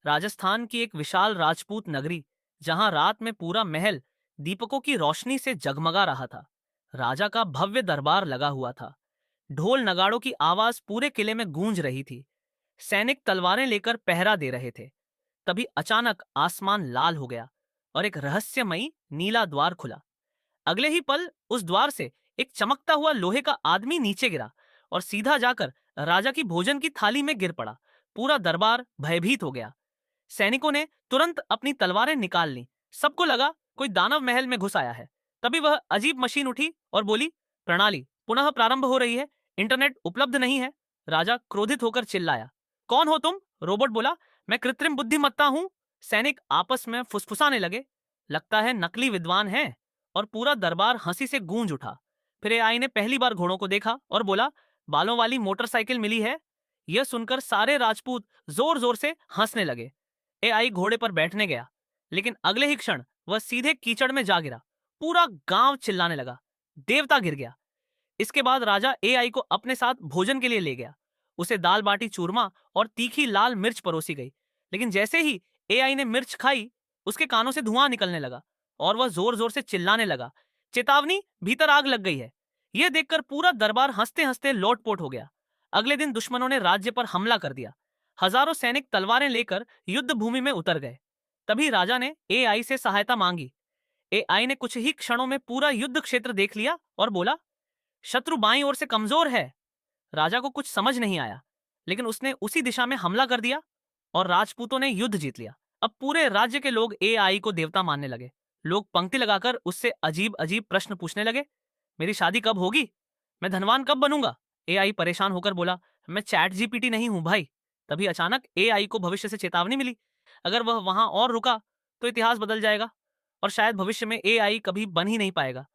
राजस्थान की एक विशाल राजपूत नगरी, जहां रात में पूरा महल दीपकों की रोशनी से जगमगा रहा था। राजा का भव्य दरबार लगा हुआ था। ढोल नगाड़ों की आवाज पूरे किले में गूंज रही थी। सैनिक तलवारें लेकर पहरा दे रहे थे। तभी अचानक आसमान लाल हो गया और एक रहस्यमयी नीला द्वार खुला। अगले ही पल उस द्वार से एक चमकता हुआ लोहे का आदमी नीचे गिरा और सीधा जाकर राजा की भोजन की थाली में गिर पड़ा। पूरा दरबार भयभीत हो गया। सैनिकों ने तुरंत अपनी तलवारें निकाल ली। सबको लगा कोई दानव महल में घुस आया है। तभी वह अजीब मशीन उठी और बोली, प्रणाली पुनः प्रारंभ हो रही है, इंटरनेट उपलब्ध नहीं है। राजा क्रोधित होकर चिल्लाया, कौन हो तुम? रोबोट बोला, मैं कृत्रिम बुद्धिमत्ता हूं। सैनिक आपस में फुसफुसाने लगे, लगता है नकली विद्वान है। और पूरा दरबार हंसी से गूंज उठा। फिर एआई ने पहली बार घोड़ों को देखा और बोला, बालों वाली मोटरसाइकिल मिली है। यह सुनकर सारे राजपूत जोर जोर से हंसने लगे। एआई घोड़े पर बैठने गया, लेकिन अगले ही क्षण वह सीधे कीचड़ में जा गिरा। पूरा गांव चिल्लाने लगा, देवता गिर गया। इसके बाद राजा एआई को अपने साथ भोजन के लिए ले गया। उसे दाल बाटी चूरमा और तीखी लाल मिर्च परोसी गई। लेकिन जैसे ही एआई ने मिर्च खाई, उसके कानों से धुआं निकलने लगा और वह जोर जोर से चिल्लाने लगा, चेतावनी, भीतर आग लग गई है। यह देखकर पूरा दरबार हंसते हंसते लोटपोट हो गया। अगले दिन दुश्मनों ने राज्य पर हमला कर दिया। हजारों सैनिक तलवारें लेकर युद्ध भूमि में उतर गए। तभी राजा ने एआई से सहायता मांगी। एआई ने कुछ ही क्षणों में पूरा युद्ध क्षेत्र देख लिया और बोला, शत्रु बाईं ओर से कमजोर है। राजा को कुछ समझ नहीं आया, लेकिन उसने उसी दिशा में हमला कर दिया और राजपूतों ने युद्ध जीत लिया। अब पूरे राज्य के लोग एआई को देवता मानने लगे। लोग पंक्ति लगाकर उससे अजीब अजीब प्रश्न पूछने लगे। मेरी शादी कब होगी? मैं धनवान कब बनूंगा? एआई परेशान होकर बोला, मैं चैट जीपीटी नहीं हूं भाई। तभी अचानक एआई को भविष्य से चेतावनी मिली, अगर वह वहां और रुका तो इतिहास बदल जाएगा और शायद भविष्य में एआई कभी बन ही नहीं पाएगा।